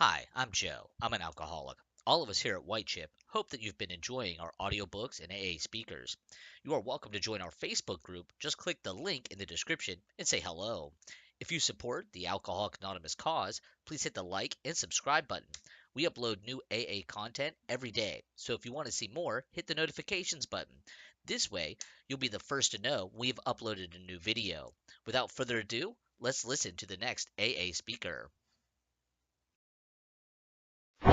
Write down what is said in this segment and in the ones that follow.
Hi, I'm Joe. I'm an alcoholic. All of us here at White Chip hope that you've been enjoying our audiobooks and AA speakers. You are welcome to join our Facebook group. Just click the link in the description and say hello. If you support the Alcoholic Anonymous cause, please hit the like and subscribe button. We upload new AA content every day, so if you want to see more, hit the notifications button. This way, you'll be the first to know when we've uploaded a new video. Without further ado, let's listen to the next AA speaker.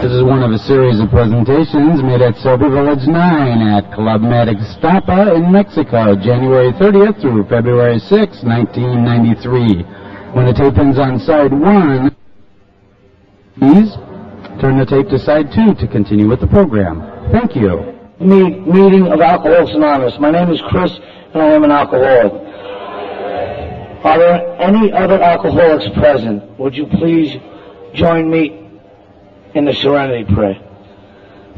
This is one of a series of presentations made at Sober Village 9 at Club Ixtapa in Mexico, January 30th through February 6, 1993. When the tape ends on side 1, please turn the tape to side 2 to continue with the program. Thank you. Meeting of Alcoholics Anonymous. My name is Chris, and I am an alcoholic. Are there any other alcoholics present? Would you please join me in the serenity prayer?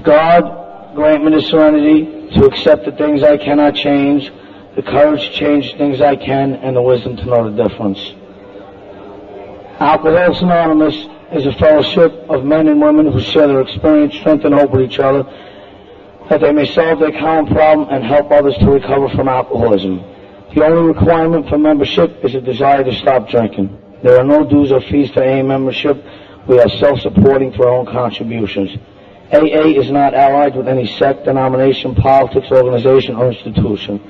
God, grant me the serenity to accept the things I cannot change, the courage to change things I can, and the wisdom to know the difference. Alcoholics Anonymous is a fellowship of men and women who share their experience, strength, and hope with each other, that they may solve their common problem and help others to recover from alcoholism. The only requirement for membership is a desire to stop drinking. There are no dues or fees for AA membership. We are self-supporting through our own contributions. AA is not allied with any sect, denomination, politics, organization, or institution.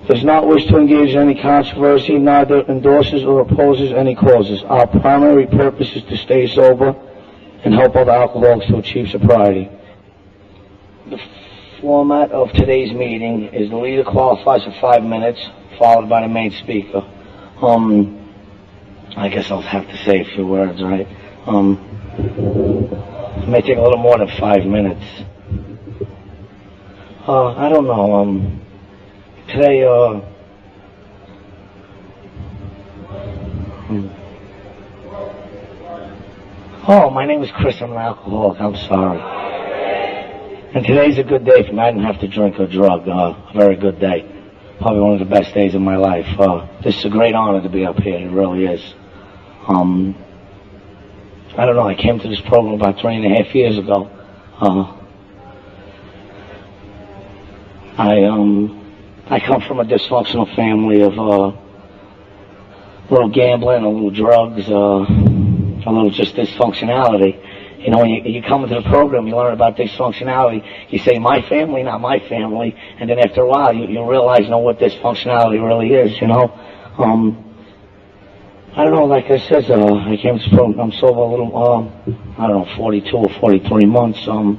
Does not wish to engage in any controversy, neither endorses or opposes any causes. Our primary purpose is to stay sober and help other alcoholics to achieve sobriety. The format of today's meeting is the leader qualifies for 5 minutes, followed by the main speaker. I guess I'll have to say a few words, right? It may take a little more than 5 minutes. I don't know. Today, my name is Chris. I'm an alcoholic. I'm sorry. And today's a good day for me. I didn't have to drink or drug. A very good day. Probably one of the best days of my life. This is a great honor to be up here. It really is. I don't know, I came to this program about 3.5 years ago. I come from a dysfunctional family of a little gambling, a little drugs, a little just dysfunctionality. You know, when you come into the program, you learn about dysfunctionality. You say, my family, not my family. And then after a while, you realize, what dysfunctionality really is, I don't know, like I said, I came to this program, I'm sober a little, 42 or 43 months. When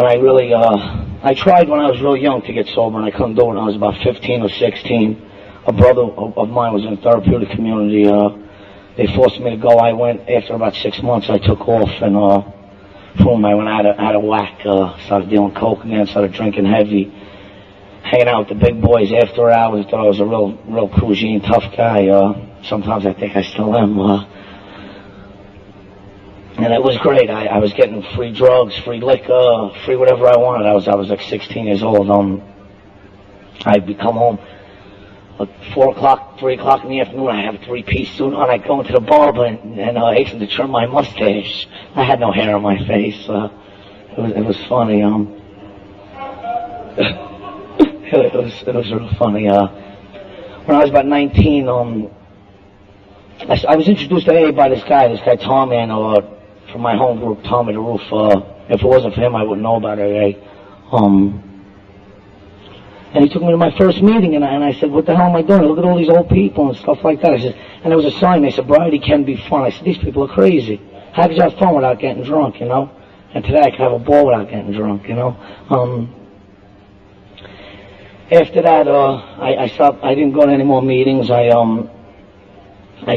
I really, I tried when I was really young to get sober, and I couldn't do it when I was about 15 or 16. A brother of mine was in a therapeutic community. They forced me to go. I went, after about 6 months, I took off, and boom, I went out of whack, started dealing coke again, started drinking heavy, hanging out with the big boys after hours. Thought I was a real Cruisine tough guy. Sometimes I think I still am. And it was great. I was getting free drugs, free liquor, free whatever I wanted. I was like 16 years old. I'd come home at 4 o'clock, 3 o'clock in the afternoon. I have a 3-piece suit on. I'd go into the barber and hasten to trim my mustache. I had no hair on my face. It was funny. It was real funny. When I was about 19, I was introduced to AA by this guy Tommy, from my home group, Tommy the Roof. If it wasn't for him, I wouldn't know about AA. And he took me to my first meeting, and I said, what the hell am I doing? Look at all these old people and stuff like that. I said, and there was a sign, they said, sobriety can be fun. I said, these people are crazy. How could you have fun without getting drunk, And today I could have a ball without getting drunk, After that, I stopped. I didn't go to any more meetings. I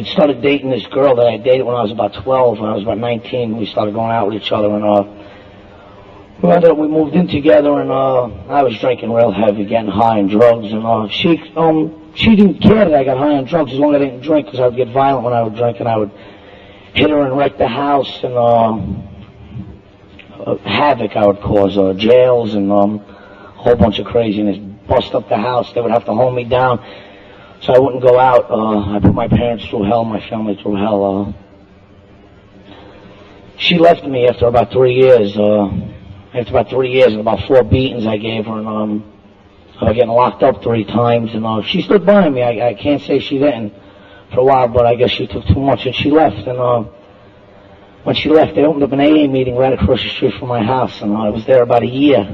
started dating this girl that I dated when I was about 12. When I was about 19, we started going out with each other, and we moved in together. And I was drinking real heavy, getting high on drugs. And she didn't care that I got high on drugs as long as I didn't drink, because I would get violent when I would drink, and I would hit her and wreck the house, and havoc I would cause, jails, and a whole bunch of craziness. Bust up the house. They would have to hold me down so I wouldn't go out. I put my parents through hell, my family through hell. she left me after about 3 years. After about 3 years and about 4 beatings I gave her, and getting locked up 3 times, and she stood by me. I can't say she didn't for a while, but I guess she took too much, and she left. And when she left, they opened up an AA meeting right across the street from my house, and I was there about a year.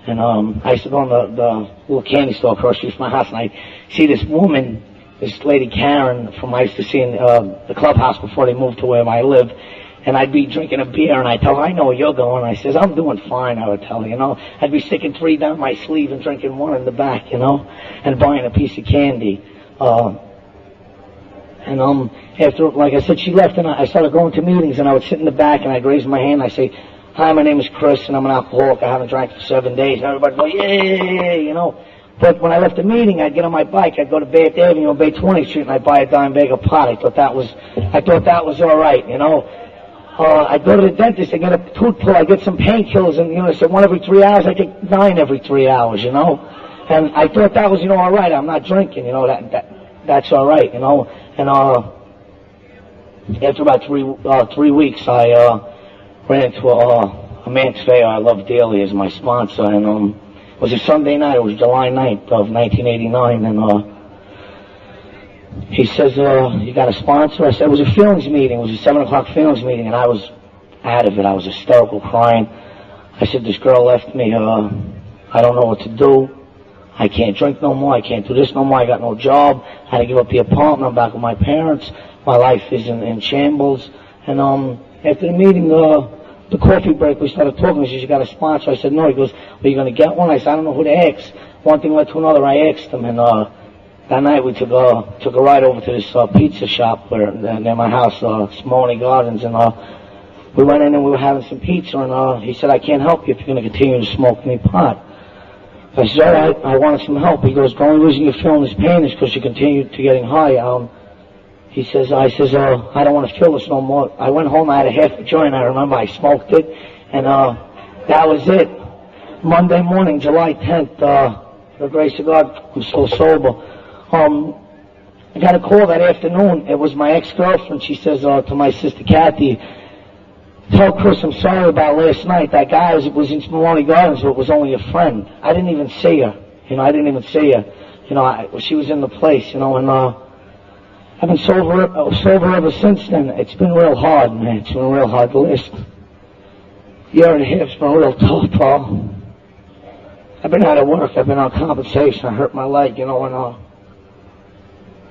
And I used to go in the little candy store across the street from my house, and I see this woman, this lady Karen, from I used to see in the clubhouse before they moved to where I live. And I'd be drinking a beer, and I'd tell her, I know where you're going. I says, I'm doing fine, I would tell her, I'd be sticking 3 down my sleeve and drinking 1 in the back, and buying a piece of candy. And after, like I said, she left, and I started going to meetings, and I would sit in the back, and I'd raise my hand, and I'd say, hi, my name is Chris, and I'm an alcoholic. I haven't drank for 7 days. And everybody would go, yeah. But when I left the meeting, I'd get on my bike, I'd go to Bath Avenue on Bay 20th Street, and I'd buy a dime bag of pot. I thought that was all right, I'd go to the dentist, I get a tooth pull, I get some painkillers, and, I said 1 every 3 hours, I take 9 every 3 hours, And I thought that was, all right. I'm not drinking, that's all right, And after about 3 weeks, I ran into a man today I love dearly as my sponsor, and it was a Sunday night. It was July 9th of 1989, and he says, you got a sponsor? I said, it was a feelings meeting. It was a 7 o'clock feelings meeting, and I was out of it. I was hysterical, crying. I said, this girl left me. I don't know what to do. I can't drink no more. I can't do this no more. I got no job. I had to give up the apartment. I'm back with my parents. My life is in shambles. And after the meeting, the coffee break, we started talking. He says, you got a sponsor? I said, no. He goes, are you going to get one? I said, I don't know who to ask. One thing led to another. I asked him, and that night we took a ride over to this pizza shop near my house, Simone Gardens, and we went in and we were having some pizza, and he said, I can't help you if you're going to continue to smoke any pot. I said, all right, I wanted some help. He goes, the only reason you're feeling this pain is because you continue to getting high. I says, I don't want to feel this no more. I went home, I had a half a joint, I remember I smoked it, and that was it. Monday morning, July 10th, for the grace of God, I'm still sober. I got a call that afternoon. It was my ex-girlfriend. She says to my sister Kathy, tell Chris I'm sorry about last night. That guy was in Simone Gardens, but was only a friend. I didn't even see her. I didn't even see her. She was in the place, and I've been sober ever since then. It's been real hard, man. It's been real hard. The last year and a half's been real tough, Paul. I've been out of work. I've been on compensation. I hurt my leg, and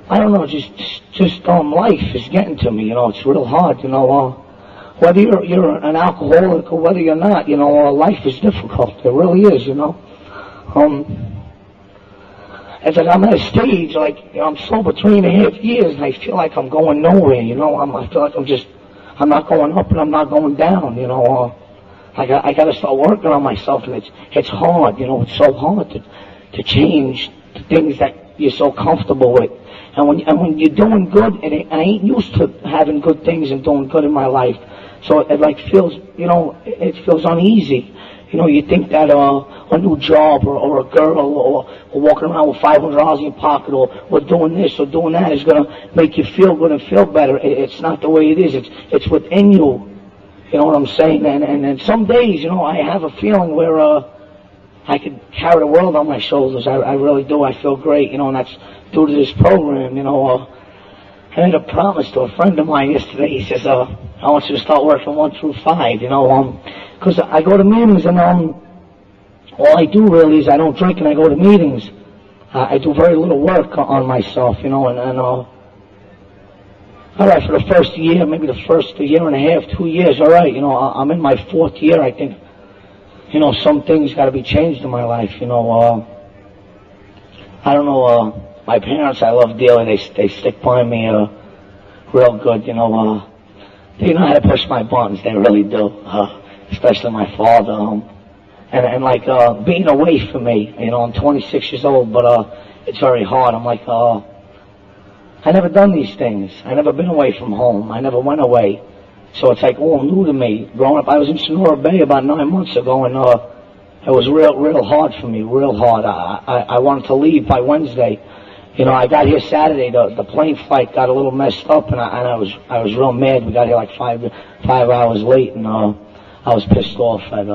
I don't know, just life is getting to me, it's real hard, whether you're an alcoholic or whether you're not, life is difficult, it really is, It's like I'm at a stage, I'm sober 3.5 years, and I feel like I'm going nowhere, I feel like I'm not going up and I'm not going down, I got to start working on myself, and it's hard, it's so hard to change the things that you're so comfortable with. And when you're doing good, and I ain't used to having good things and doing good in my life, so it feels, it feels uneasy. You think that a new job or a girl or walking around with $500 in your pocket or doing this or doing that is going to make you feel good and feel better. It's not the way it is. It's within you. You know what I'm saying? And some days, I have a feeling where I could carry the world on my shoulders. I really do. I feel great, and that's due to this program, I made a promise to a friend of mine yesterday. He says, I want you to start working 1 through 5, because I go to meetings, and all I do really is I don't drink and I go to meetings. I do very little work on myself, and all right, for the first year, maybe the first year and a half, 2 years, all right, I'm in my 4th year. I think, some things got to be changed in my life, I don't know, my parents I love dearly. They stick by me real good, they know how to push my buttons. They really do, especially my father. And being away from me, I'm 26 years old, but it's very hard. I'm I never done these things. I never been away from home. I never went away. So it's all new to me. Growing up, I was in Sonora Bay about 9 months ago, and it was real hard for me, real hard. I wanted to leave by Wednesday, I got here Saturday. The plane flight got a little messed up, and I was real mad. We got here like five hours late, and I was pissed off at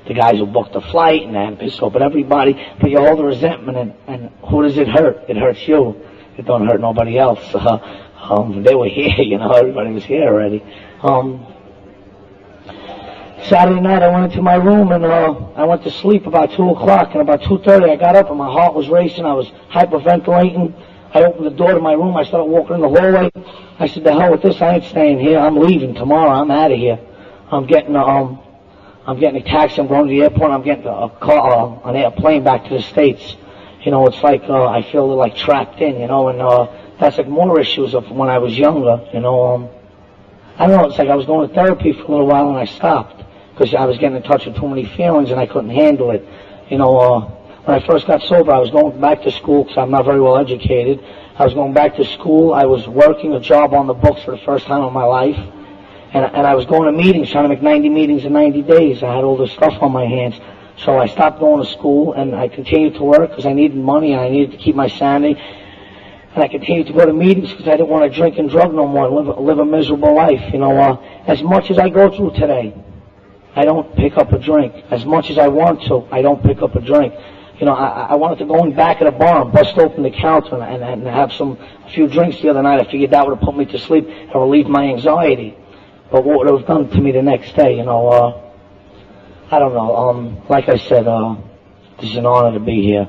the guys who booked the flight, and I'm pissed off at everybody. But you hold the resentment, and who does it hurt? It hurts you. It don't hurt nobody else. They were here, everybody was here already. Saturday night I went into my room and I went to sleep about 2 o'clock, and about 2:30 I got up and my heart was racing. I was hyperventilating. I opened the door to my room. I started walking in the hallway. I said, "The hell with this! I ain't staying here. I'm leaving tomorrow. I'm out of here. I'm getting a taxi. I'm going to the airport. I'm getting a car, an airplane back to the States." It's like I feel like trapped in. And that's like more issues of when I was younger. I don't know. It's like I was going to therapy for a little while and I stopped because I was getting in touch with too many feelings and I couldn't handle it. When I first got sober, I was going back to school because I'm not very well educated. I was going back to school. I was working a job on the books for the first time in my life. And I was going to meetings, trying to make 90 meetings in 90 days. I had all this stuff on my hands. So I stopped going to school and I continued to work because I needed money and I needed to keep my sanity. And I continued to go to meetings because I didn't want to drink and drug no more and live a miserable life. As much as I go through today, I don't pick up a drink. As much as I want to, I don't pick up a drink. I wanted to go in back of the bar and bust open the counter and have a few drinks the other night. I figured that would have put me to sleep and relieved my anxiety. But what would it have done to me the next day, I don't know. Like I said, this is an honor to be here.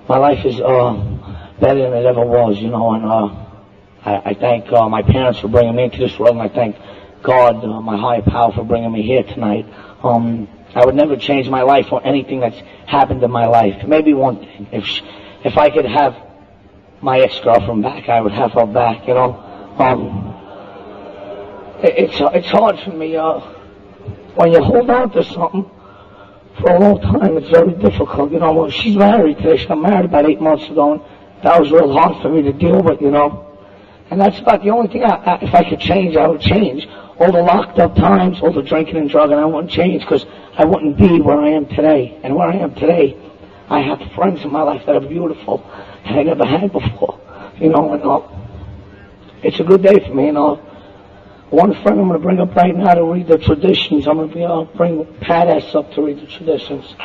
My life is better than it ever was, and I thank my parents for bringing me into this world, and I thank God, my higher power, for bringing me here tonight. I would never change my life or anything that's happened in my life. Maybe one thing, if I could have my ex-girlfriend back, I would have her back, It's hard for me, when you hold on to something for a long time, it's very difficult. She's married today. She got married about 8 months ago, and that was real hard for me to deal with, And that's about the only thing, if I could change, I would change. All the locked up times, all the drinking and drugging, I wouldn't change because I wouldn't be where I am today. And where I am today, I have friends in my life that are beautiful that I never had before, and it's a good day for me, One friend I'm going to bring up right now to read the traditions. I'm going to bring Pat S. up to read the traditions.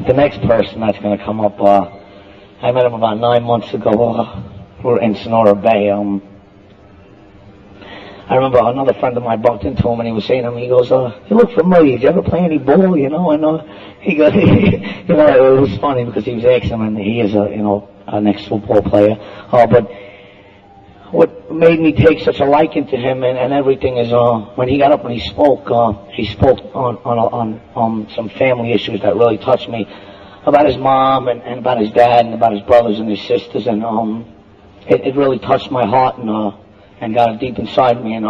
The next person that's going to come up, I met him about 9 months ago. We were in Sonora Bay. I remember another friend of mine bumped into him and he was saying to me, he goes, "You look familiar. Did you ever play any ball, And he goes, it was funny because he was asking him, and he is an ex-football player. But what made me take such a liking to him and everything is when he got up and he spoke on some family issues that really touched me, about his mom and about his dad and about his brothers and his sisters, and it really touched my heart and got it deep inside me, and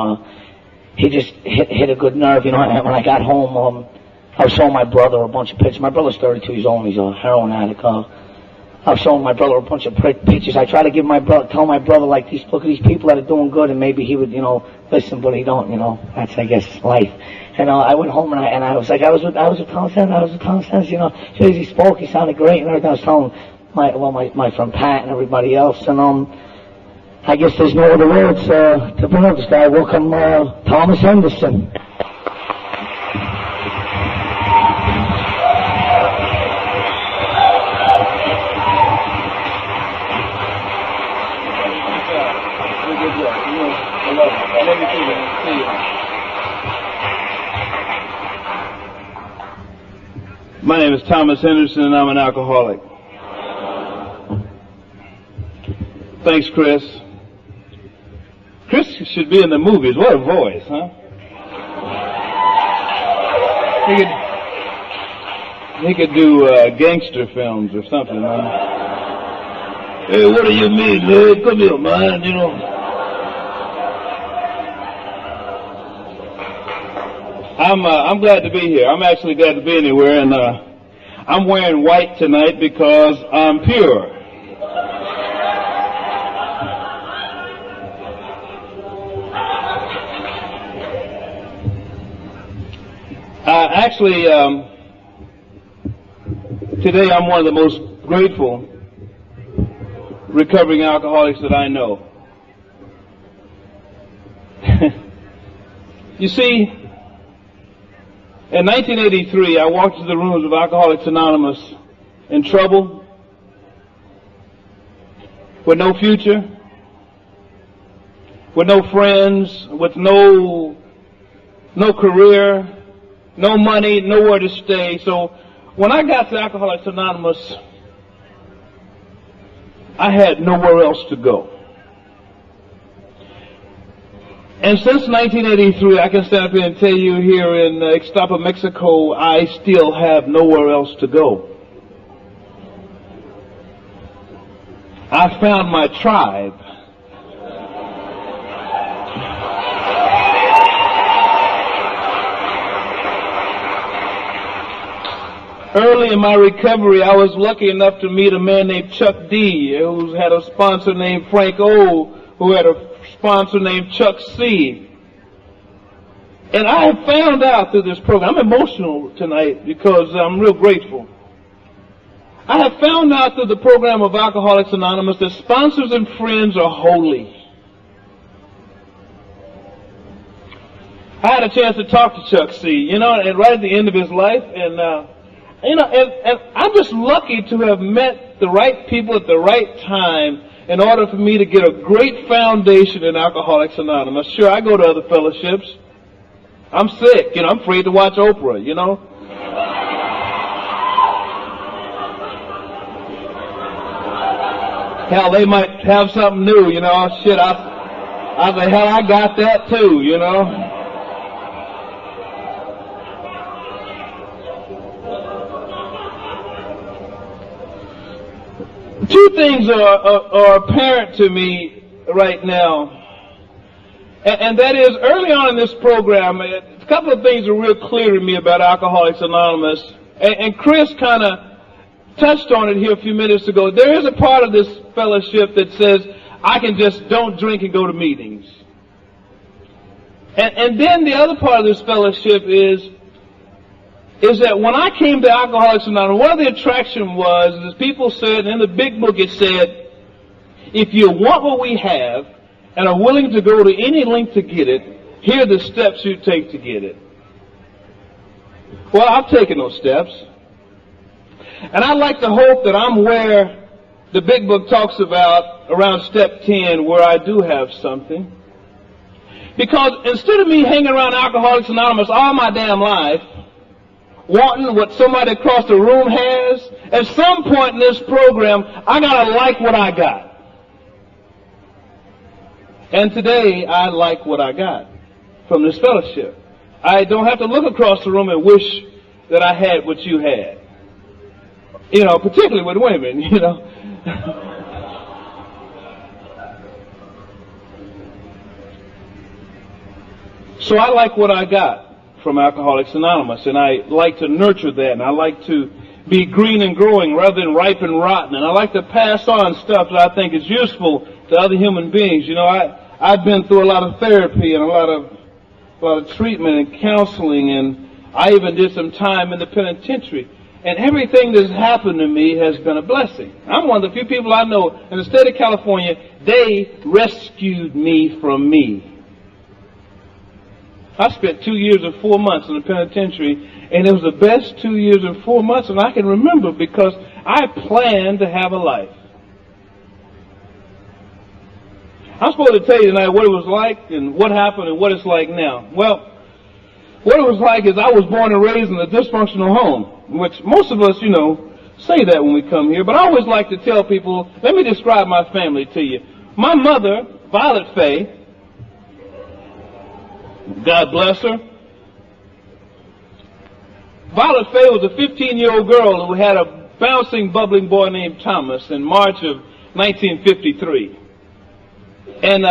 he just hit a good nerve, And when I got home, I was showing my brother a bunch of pictures. My brother's 32 years old and he's a heroin addict. I was showing my brother a bunch of pictures. I try to tell my brother, look at these people that are doing good, and maybe he would, listen, but he don't, That's, I guess, life. And I went home and I was like, I was with Tom Sense, He spoke, he sounded great and everything. I was telling my friend Pat and everybody else, and I guess there's no other words to bring up this guy. Welcome, Thomas Henderson. My name is Thomas Henderson, and I'm an alcoholic. Thanks, Chris. Chris should be in the movies. What a voice, huh? He could do gangster films or something, huh? Hey, what do you mean, man? Come here, man, I'm glad to be here. I'm actually glad to be anywhere, and I'm wearing white tonight because I'm pure. Actually, today I'm one of the most grateful recovering alcoholics that I know. You see, in 1983, I walked into the rooms of Alcoholics Anonymous in trouble, with no future, with no friends, with no career, no money, nowhere to stay. So when I got to Alcoholics Anonymous, I had nowhere else to go. And since 1983, I can stand up here and tell you here in Exipure, Mexico, I still have nowhere else to go. I found my tribe. Early in my recovery, I was lucky enough to meet a man named Chuck D, who had a sponsor named Frank O, who had a sponsor named Chuck C. And I have found out through this program, I'm emotional tonight because I'm real grateful. I have found out through the program of Alcoholics Anonymous that sponsors and friends are holy. I had a chance to talk to Chuck C, and right at the end of his life, and I'm just lucky to have met the right people at the right time in order for me to get a great foundation in Alcoholics Anonymous. Sure, I go to other fellowships. I'm sick, I'm afraid to watch Oprah, Hell, they might have something new, Shit, I say, hell, I got that too, Two things are apparent to me right now, and that is, early on in this program, a couple of things are real clear to me about Alcoholics Anonymous, and Chris kind of touched on it here a few minutes ago. There is a part of this fellowship that says, I can just don't drink and go to meetings. And then the other part of this fellowship is that when I came to Alcoholics Anonymous, one of the attraction was, as people said, and in the big book it said, if you want what we have and are willing to go to any length to get it, here are the steps you take to get it. Well, I've taken those steps. And I'd like to hope that I'm where the big book talks about, around step 10, where I do have something. Because instead of me hanging around Alcoholics Anonymous all my damn life, wanting what somebody across the room has, at some point in this program, I gotta like what I got. And today, I like what I got from this fellowship. I don't have to look across the room and wish that I had what you had. Particularly with women, So I like what I got from Alcoholics Anonymous, and I like to nurture that, and I like to be green and growing rather than ripe and rotten, and I like to pass on stuff that I think is useful to other human beings. I've been through a lot of therapy and a lot of treatment and counseling, and I even did some time in the penitentiary. And everything that's happened to me has been a blessing. I'm one of the few people I know in the state of California, they rescued me from me. I spent 2 years and 4 months in the penitentiary, and it was the best 2 years and 4 months that I can remember because I planned to have a life. I'm supposed to tell you tonight what it was like and what happened and what it's like now. Well, what it was like is I was born and raised in a dysfunctional home, which most of us, say that when we come here. But I always like to tell people, let me describe my family to you. My mother, Violet Faye, God bless her. Violet Faye was a 15-year-old girl who had a bouncing, bubbling boy named Thomas in March of 1953. And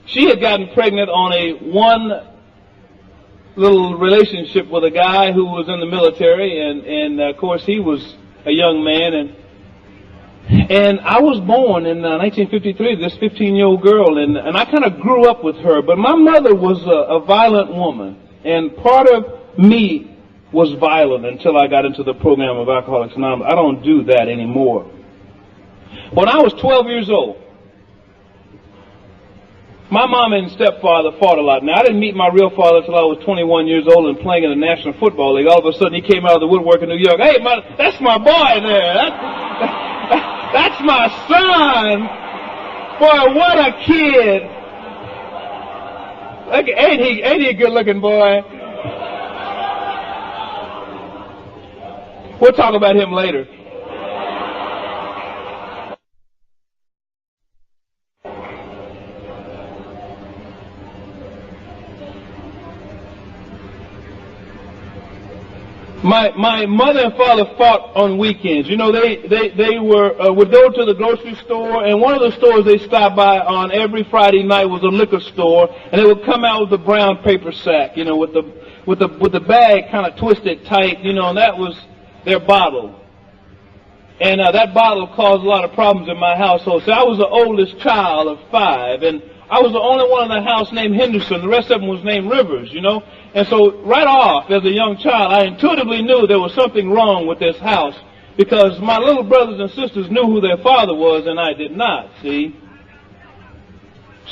she had gotten pregnant on a one little relationship with a guy who was in the military, and of course he was a young man, and I was born in 1953, this 15-year-old girl, and I kind of grew up with her, but my mother was a violent woman, and part of me was violent until I got into the program of Alcoholics Anonymous. I don't do that anymore. When I was 12 years old, my mom and stepfather fought a lot. Now, I didn't meet my real father until I was 21 years old and playing in the National Football League. All of a sudden, he came out of the woodwork in New York. Hey, that's my boy there. That's my son. Boy, what a kid. Look, ain't he a good-looking boy? We'll talk about him later. My mother and father fought on weekends. You know, they would go to the grocery store, and one of the stores they stopped by on every Friday night was a liquor store, and they would come out with a brown paper sack, you know, with the bag kind of twisted tight, you know, and that was their bottle. And that bottle caused a lot of problems in my household. So I was the oldest child of 5, and I was the only one in the house named Henderson. The rest of them was named Rivers, you know. And so right off, as a young child, I intuitively knew there was something wrong with this house because my little brothers and sisters knew who their father was and I did not, see.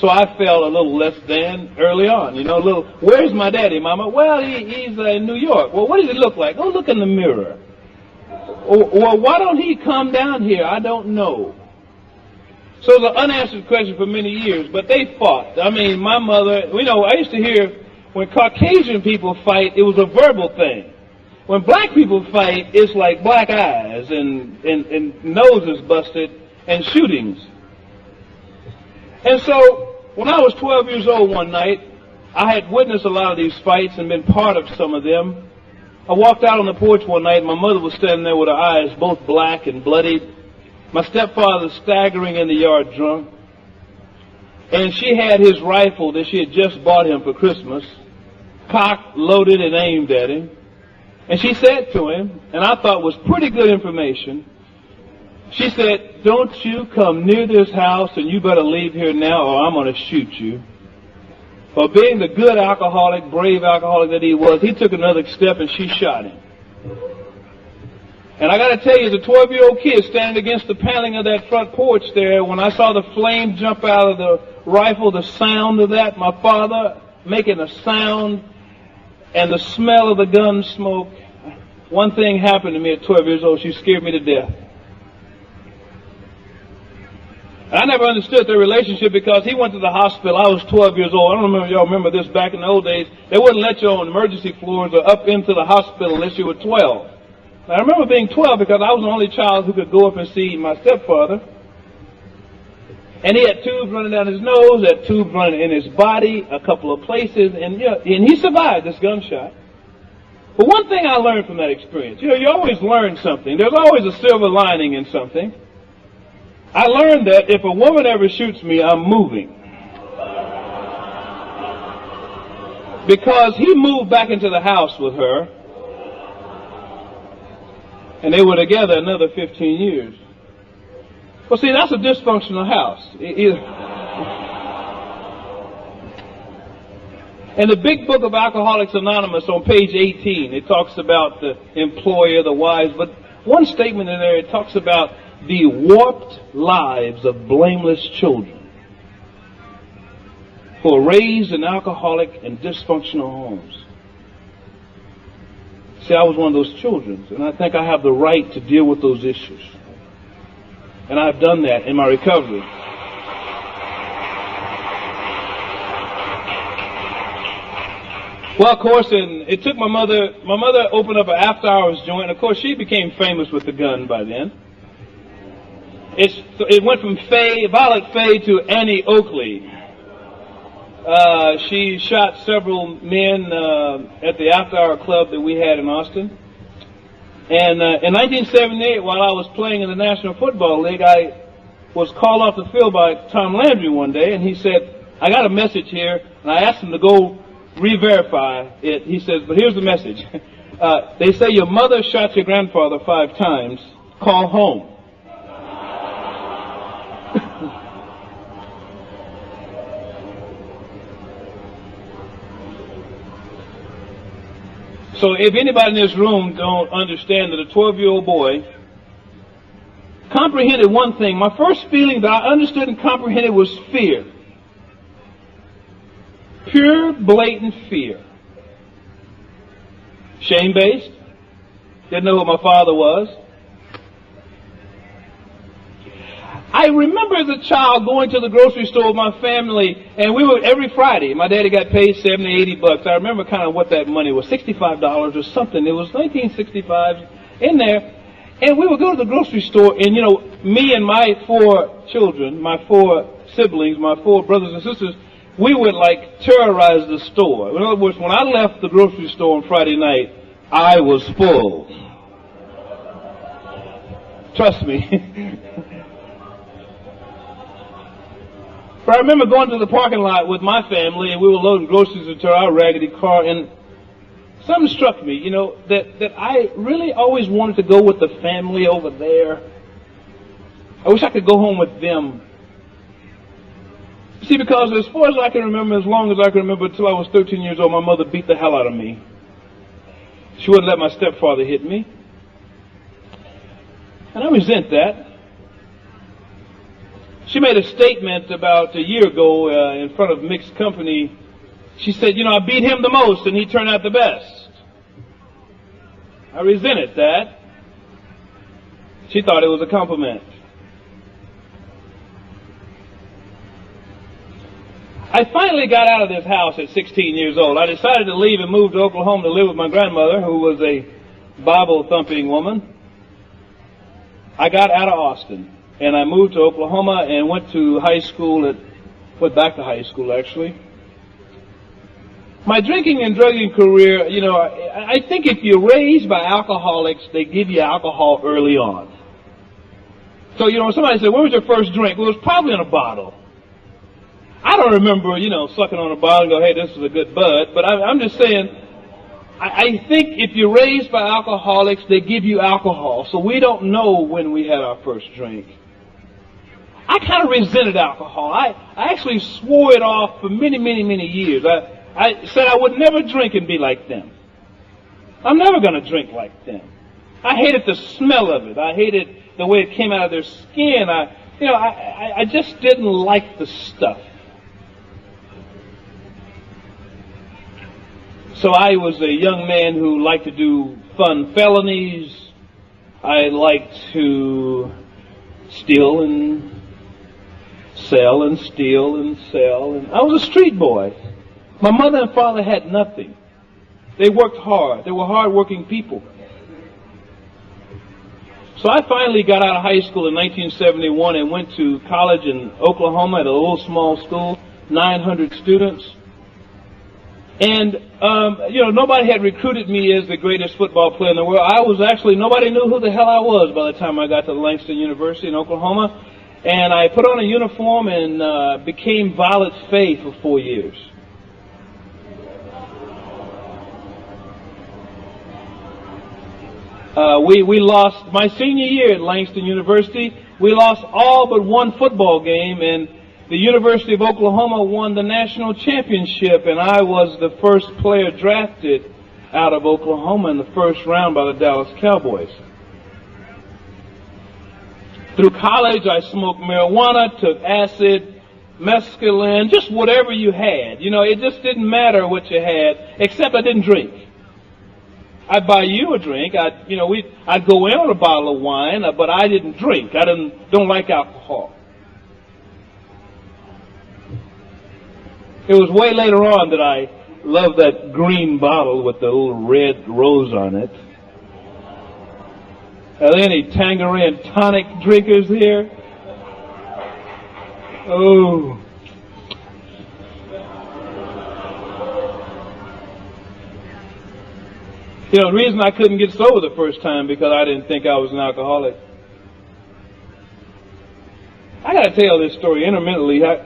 So I felt a little less than early on, you know, where's my daddy, Mama? Well, he's in New York. Well, what does he look like? Go look in the mirror. Well, why don't he come down here? I don't know. So it was an unanswered question for many years, but they fought. I mean, my mother, you know, I used to hear when Caucasian people fight, it was a verbal thing. When black people fight, it's like black eyes and noses busted and shootings. And so when I was 12 years old one night, I had witnessed a lot of these fights and been part of some of them. I walked out on the porch one night, and my mother was standing there with her eyes both black and bloodied. My stepfather staggering in the yard drunk. And she had his rifle that she had just bought him for Christmas, cocked, loaded, and aimed at him. And she said to him, and I thought was pretty good information, she said, don't you come near this house and you better leave here now or I'm going to shoot you. Well, being the good alcoholic, brave alcoholic that he was, he took another step and she shot him. And I got to tell you, as a 12-year-old kid standing against the paneling of that front porch there, when I saw the flame jump out of the rifle, the sound of that, my father making a sound, and the smell of the gun smoke, one thing happened to me at 12 years old. She scared me to death. And I never understood their relationship because he went to the hospital. I was 12 years old. I don't remember if y'all remember this back in the old days. They wouldn't let you on emergency floors or up into the hospital unless you were 12. Now, I remember being 12 because I was the only child who could go up and see my stepfather. And he had tubes running down his nose, had tubes running in his body, a couple of places, and he survived this gunshot. But one thing I learned from that experience, you always learn something. There's always a silver lining in something. I learned that if a woman ever shoots me, I'm moving. Because he moved back into the house with her, and they were together another 15 years. Well, see, that's a dysfunctional house. In the big book of Alcoholics Anonymous on page 18, it talks about the employer, the wives, but one statement in there, it talks about the warped lives of blameless children who are raised in alcoholic and dysfunctional homes. See, I was one of those children, and I think I have the right to deal with those issues. And I've done that in my recovery. Well, of course, and it took my mother opened up an after-hours joint. Of course, she became famous with the gun by then. It went from Violet Faye to Annie Oakley. She shot several men at the after-hour club that we had in Austin. And in 1978, while I was playing in the National Football League, I was called off the field by Tom Landry one day, and he said, I got a message here, and I asked him to go re-verify it. He says, but here's the message. They say your mother shot your grandfather 5 times. Call home. So if anybody in this room don't understand that a 12-year-old boy comprehended one thing, my first feeling that I understood and comprehended was fear. Pure, blatant fear. Shame-based. Didn't know who my father was. I remember as a child going to the grocery store with my family, and we were every Friday. My daddy got paid $70, $80. I remember kind of what that money was, $65 or something. It was 1965 in there. And we would go to the grocery store, and, you know, me and my 4 children, my 4 siblings, my 4 brothers and sisters, we would, like, terrorize the store. In other words, when I left the grocery store on Friday night, I was full. Trust me. But I remember going to the parking lot with my family, and we were loading groceries into our raggedy car, and something struck me, you know, that I really always wanted to go with the family over there. I wish I could go home with them. See, because as far as I can remember, as long as I can remember, until I was 13 years old, my mother beat the hell out of me. She wouldn't let my stepfather hit me. And I resent that. She made a statement about a year ago in front of mixed company. She said, you know, I beat him the most and he turned out the best. I resented that. She thought it was a compliment. I finally got out of this house at 16 years old. I decided to leave and move to Oklahoma to live with my grandmother, who was a Bible-thumping woman. I got out of Austin. And I moved to Oklahoma and went to high school, went back to high school actually. My drinking and drugging career, you know, I think if you're raised by alcoholics, they give you alcohol early on. So, you know, when somebody said, when was your first drink? Well, it was probably in a bottle. I don't remember, you know, sucking on a bottle and go, hey, this is a good bud. But I'm just saying, I think if you're raised by alcoholics, they give you alcohol. So we don't know when we had our first drink. I kind of resented alcohol. I actually swore it off for many, many, many years. I said I would never drink and be like them. I'm never going to drink like them. I hated the smell of it. I hated the way it came out of their skin. I just didn't like the stuff. So I was a young man who liked to do fun felonies. I liked to steal and sell and steal and sell. And I was a street boy. My mother and father had nothing. They worked hard. They were hard-working people. So I finally got out of high school in 1971 and went to college in Oklahoma at a little small school, 900 students. And, nobody had recruited me as the greatest football player in the world. Nobody knew who the hell I was by the time I got to Langston University in Oklahoma. And I put on a uniform and became Violet Faye for 4 years. We lost, my senior year at Langston University, we lost all but one football game, and the University of Oklahoma won the national championship, and I was the first player drafted out of Oklahoma in the first round by the Dallas Cowboys. Through college, I smoked marijuana, took acid, mescaline, just whatever you had. You know, it just didn't matter what you had, except I didn't drink. I'd buy you a drink. I'd go in on a bottle of wine, but I didn't drink. I don't like alcohol. It was way later on that I loved that green bottle with the little red rose on it. Are there any Tangerine tonic drinkers here? Oh. You know, the reason I couldn't get sober the first time because I didn't think I was an alcoholic. I got to tell this story intermittently. I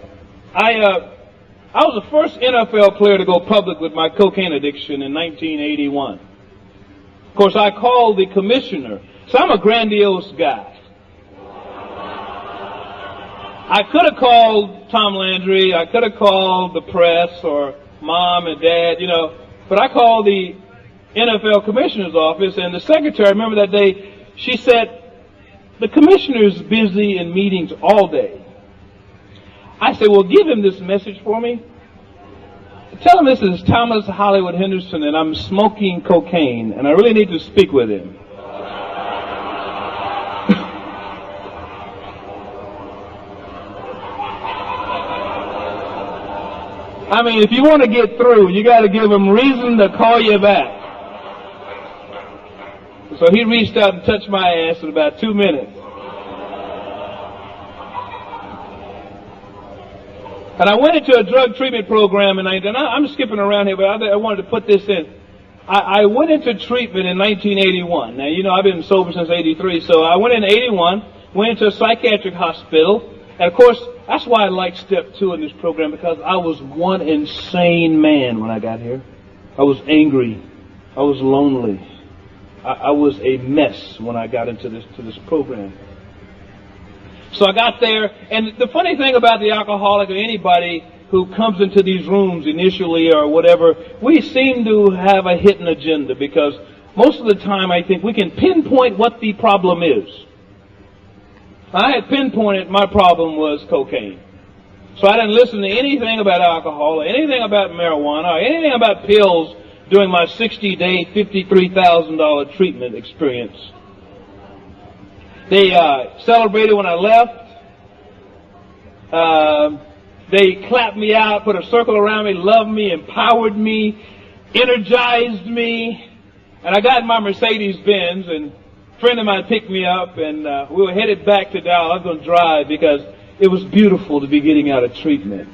was the first NFL player to go public with my cocaine addiction in 1981. Of course, I called the commissioner. So I'm a grandiose guy. I could have called Tom Landry. I could have called the press or mom and dad, but I called the NFL commissioner's office, and the secretary, I remember that day, she said, the commissioner's busy in meetings all day. I said, well, give him this message for me. Tell him this is Thomas Hollywood Henderson, and I'm smoking cocaine, and I really need to speak with him. I mean, if you want to get through, you got to give him reason to call you back. So he reached out and touched my ass in about 2 minutes. And I went into a drug treatment program, and I'm skipping around here, but I wanted to put this in. I went into treatment in 1981. Now, you know, I've been sober since 83, so I went in 81, went into a psychiatric hospital, and of course, that's why I like step 2 in this program, because I was one insane man when I got here. I was angry. I was lonely. I was a mess when I got into this program. So I got there, and the funny thing about the alcoholic or anybody who comes into these rooms initially or whatever, we seem to have a hidden agenda, because most of the time I think we can pinpoint what the problem is. I had pinpointed my problem was cocaine. So I didn't listen to anything about alcohol, or anything about marijuana, or anything about pills during my 60-day, $53,000 treatment experience. They celebrated when I left. They clapped me out, put a circle around me, loved me, empowered me, energized me. And I got in my Mercedes-Benz, and a friend of mine picked me up, and we were headed back to Dallas. I was going to drive because it was beautiful to be getting out of treatment.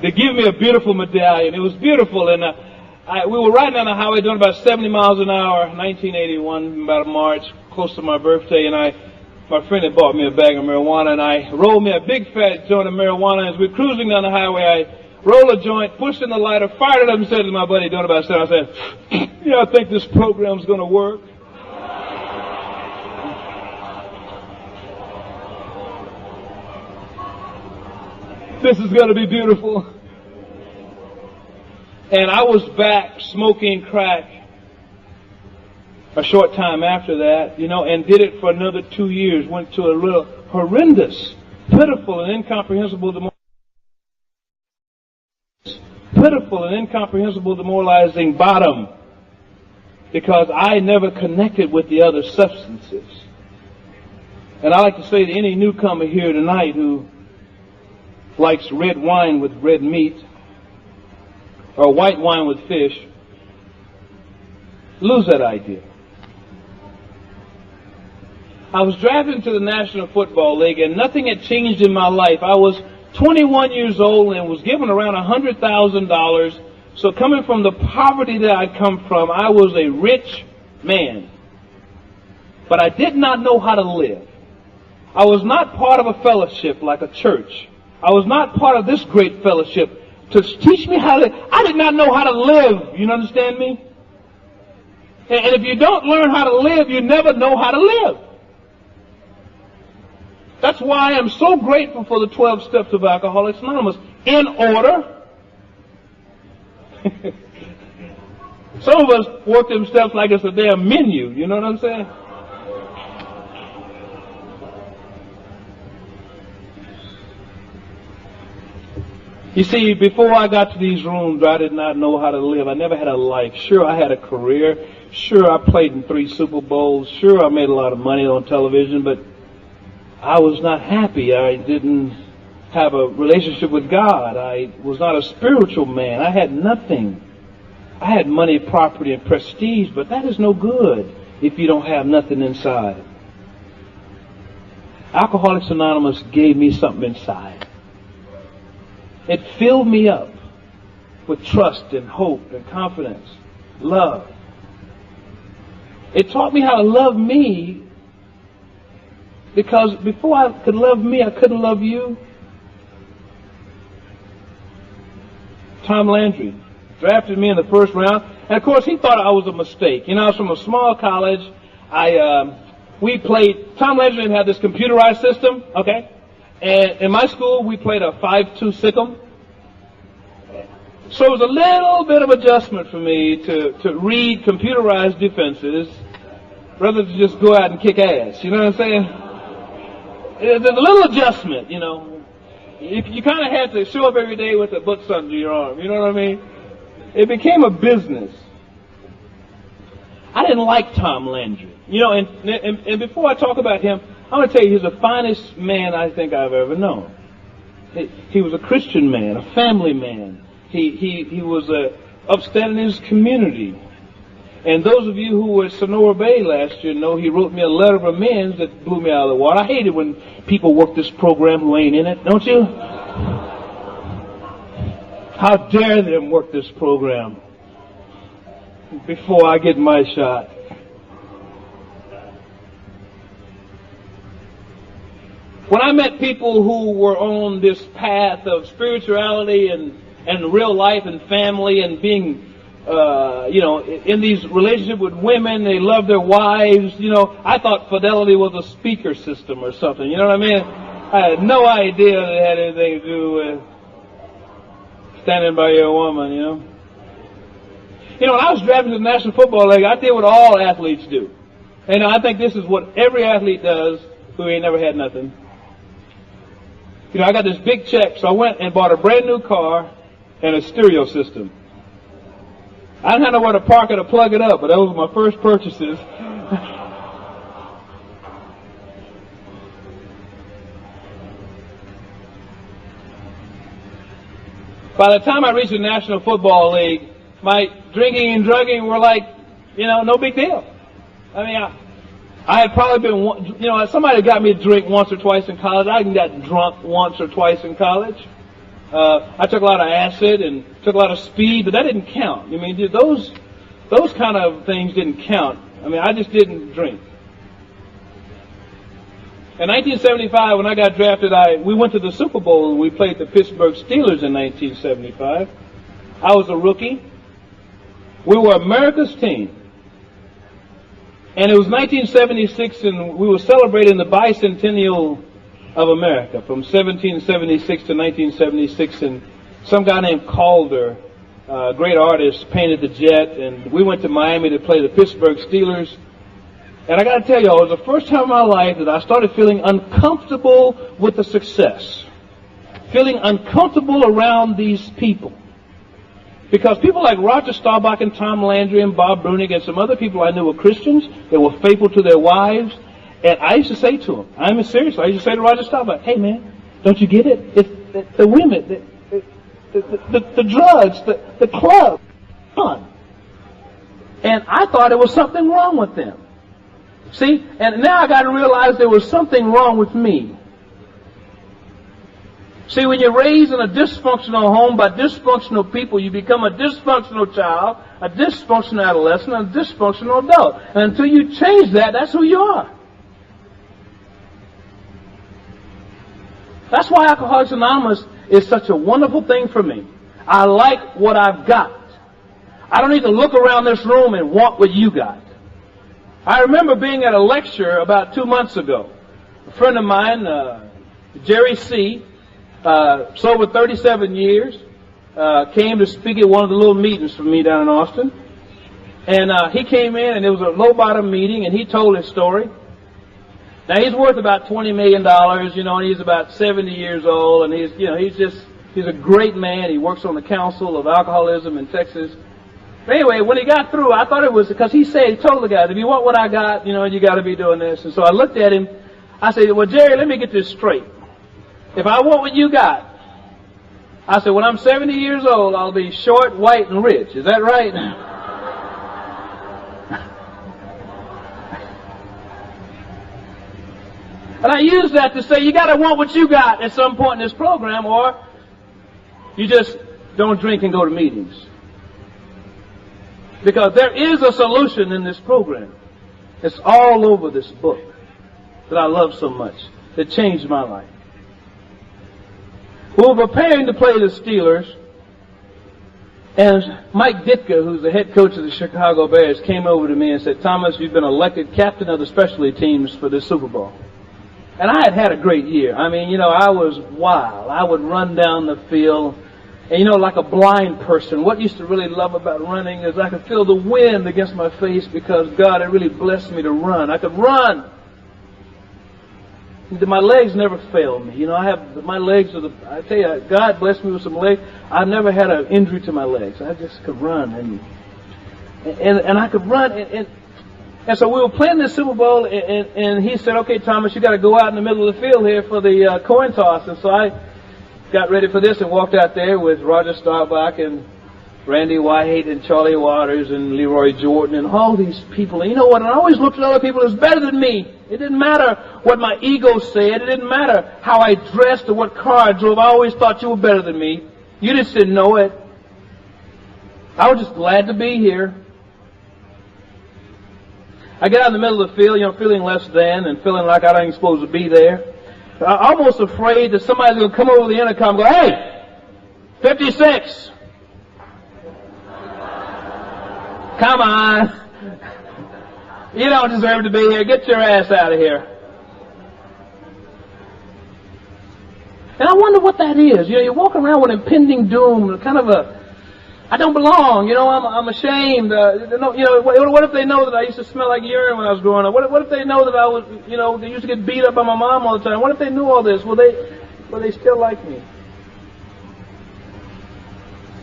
They gave me a beautiful medallion. It was beautiful, and we were riding on the highway doing about 70 miles an hour, 1981, about March, close to my birthday, and my friend had bought me a bag of marijuana, and I rolled me a big fat joint of marijuana. As we were cruising down the highway, I rolled a joint, pushed in the lighter, fired it up, and said to my buddy doing about 7, I said, yeah, I think this program's going to work. This is going to be beautiful. And I was back smoking crack a short time after that, you know, and did it for another 2 years. Went to a real horrendous, pitiful, and incomprehensible demoralizing bottom, because I never connected with the other substances. And I like to say to any newcomer here tonight who likes red wine with red meat, or white wine with fish, lose that idea. I was drafted to the National Football League, and nothing had changed in my life. I was 21 years old and was given around $100,000. So coming from the poverty that I'd come from, I was a rich man. But I did not know how to live. I was not part of a fellowship like a church. I was not part of this great fellowship to teach me how to live. I did not know how to live. You understand me? And if you don't learn how to live, you never know how to live. That's why I'm so grateful for the 12 steps of Alcoholics Anonymous. In order. Some of us work them steps like it's a damn menu. You know what I'm saying? You see, before I got to these rooms, I did not know how to live. I never had a life. Sure, I had a career. Sure, I played in 3 Super Bowls. Sure, I made a lot of money on television, but I was not happy. I didn't have a relationship with God. I was not a spiritual man. I had nothing. I had money, property, and prestige, but that is no good if you don't have nothing inside. Alcoholics Anonymous gave me something inside. It filled me up with trust and hope and confidence, love. It taught me how to love me, because before I could love me, I couldn't love you. Tom Landry drafted me in the first round, and of course he thought I was a mistake. You know, I was from a small college. We played. Tom Landry had this computerized system, okay. And in my school, we played a 5-2 sick'em. So it was a little bit of adjustment for me to read computerized defenses rather than just go out and kick ass. You know what I'm saying? There's a little adjustment, you know. You kind of had to show up every day with the books under your arm. You know what I mean? It became a business. I didn't like Tom Landry. You know, and before I talk about him, I'm going to tell you he's the finest man I think I've ever known. He was a Christian man, a family man. He was upstanding in his community. And those of you who were at Sonora Bay last year know he wrote me a letter of amends that blew me out of the water. I hate it when people work this program who ain't in it, don't you? How dare them work this program before I get my shot. When I met people who were on this path of spirituality and real life and family and being, you know, in these relationships with women, they love their wives, you know, I thought fidelity was a speaker system or something, you know what I mean? I had no idea that it had anything to do with standing by your woman, you know. You know, when I was drafted to the National Football League, I did what all athletes do. And I think this is what every athlete does who ain't never had nothing. You know, I got this big check, so I went and bought a brand new car and a stereo system. I didn't have nowhere to park it or plug it up, but those were my first purchases. By the time I reached the National Football League, my drinking and drugging were like, you know, no big deal. I mean, I had probably been, you know, somebody got me to drink once or twice in college. I got drunk once or twice in college. I took a lot of acid and took a lot of speed, but that didn't count. I mean, those kind of things didn't count. I mean, I just didn't drink. In 1975, when I got drafted, we went to the Super Bowl and we played the Pittsburgh Steelers in 1975. I was a rookie. We were America's team. And it was 1976, and we were celebrating the bicentennial of America from 1776 to 1976. And some guy named Calder, a great artist, painted the jet. And we went to Miami to play the Pittsburgh Steelers. And I got to tell you, it was the first time in my life that I started feeling uncomfortable with the success. Feeling uncomfortable around these people. Because people like Roger Staubach and Tom Landry and Bob Brunig and some other people I knew were Christians. They were faithful to their wives. And I used to say to them, I mean seriously, I used to say to Roger Staubach, hey man, don't you get it? It's the women, the drugs, the club, fun. And I thought there was something wrong with them. See, and now I got to realize there was something wrong with me. See, when you're raised in a dysfunctional home by dysfunctional people, you become a dysfunctional child, a dysfunctional adolescent, and a dysfunctional adult. And until you change that, that's who you are. That's why Alcoholics Anonymous is such a wonderful thing for me. I like what I've got. I don't need to look around this room and want what you got. I remember being at a lecture about 2 months ago. A friend of mine, Jerry C., sober 37 years, came to speak at one of the little meetings for me down in Austin. And he came in, and it was a low-bottom meeting, and he told his story. Now, he's worth about $20 million, you know, and he's about 70 years old, and he's a great man. He works on the Council of Alcoholism in Texas. But anyway, when he got through, I thought it was because he told the guys, if you want what I got, you know, you got to be doing this. And so I looked at him. I said, well, Jerry, let me get this straight. If I want what you got, I said, when I'm 70 years old, I'll be short, white, and rich. Is that right? And I use that to say you got to want what you got at some point in this program, or you just don't drink and go to meetings. Because there is a solution in this program. It's all over this book that I love so much. That changed my life. We were preparing to play the Steelers, and Mike Ditka, who's the head coach of the Chicago Bears, came over to me and said, Thomas, you've been elected captain of the specialty teams for this Super Bowl. And I had a great year. I mean, you know, I was wild. I would run down the field, And you know, like a blind person, what I used to really love about running is I could feel the wind against my face because God had really blessed me to run. I could run. My legs never failed me. You know, my legs are I tell you, God blessed me with some legs. I've never had an injury to my legs. I just could run and I could run and so we were playing this Super Bowl and he said, "Okay, Thomas, you got to go out in the middle of the field here for the coin toss." And so I got ready for this and walked out there with Roger Staubach and Randy White and Charlie Waters and Leroy Jordan and all these people. And you know what? I always looked at other people as better than me. It didn't matter what my ego said. It didn't matter how I dressed or what car I drove. I always thought you were better than me. You just didn't know it. I was just glad to be here. I get out in the middle of the field, you know, feeling less than and feeling like I ain't supposed to be there. I'm almost afraid that somebody's going to come over the intercom and go, "Hey, 56. Come on. You don't deserve to be here. Get your ass out of here." And I wonder what that is. You know, you walk around with impending doom, kind of I don't belong. You know, I'm ashamed. You know, what if they know that I used to smell like urine when I was growing up? What if they know that I was, you know, they used to get beat up by my mom all the time? What if they knew all this? Will they still like me?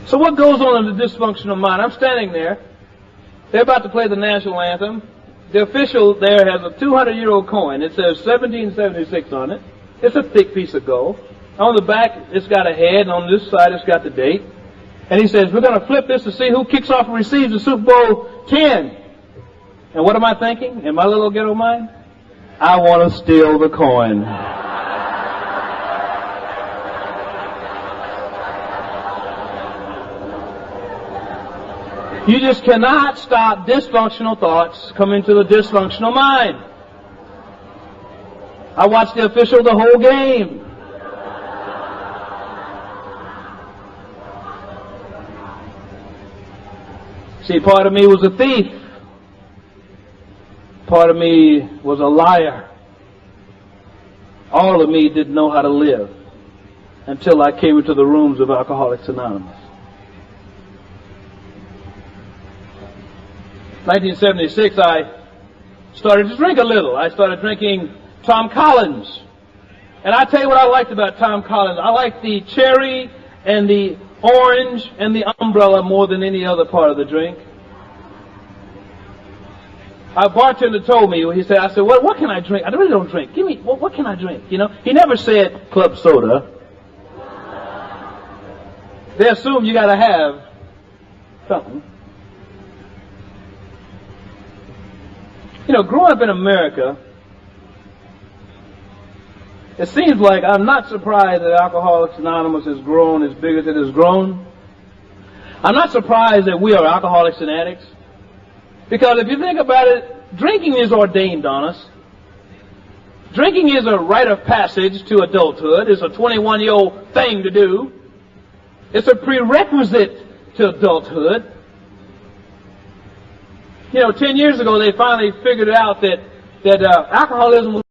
So what goes on in the dysfunctional mind? I'm standing there. They're about to play the national anthem. The official there has a 200-year-old coin. It says 1776 on it. It's a thick piece of gold. On the back, it's got a head, and on this side, it's got the date. And he says, "We're going to flip this to see who kicks off and receives the Super Bowl 10. And what am I thinking in my little ghetto mind? I want to steal the coin. You just cannot stop dysfunctional thoughts coming to the dysfunctional mind. I watched the official the whole game. See, part of me was a thief. Part of me was a liar. All of me didn't know how to live until I came into the rooms of Alcoholics Anonymous. 1976, I started to drink a little. I started drinking Tom Collins. And I tell you what I liked about Tom Collins. I liked the cherry and the orange and the umbrella more than any other part of the drink. Our bartender told me, I said, what can I drink? I really don't drink. Give me, what can I drink? You know, he never said club soda. They assume you got to have something. You know, growing up in America, it seems like I'm not surprised that Alcoholics Anonymous has grown as big as it has grown. I'm not surprised that we are alcoholics and addicts. Because if you think about it, drinking is ordained on us. Drinking is a rite of passage to adulthood. It's a 21-year-old thing to do. It's a prerequisite to adulthood. You know, 10 years ago, they finally figured out that alcoholism was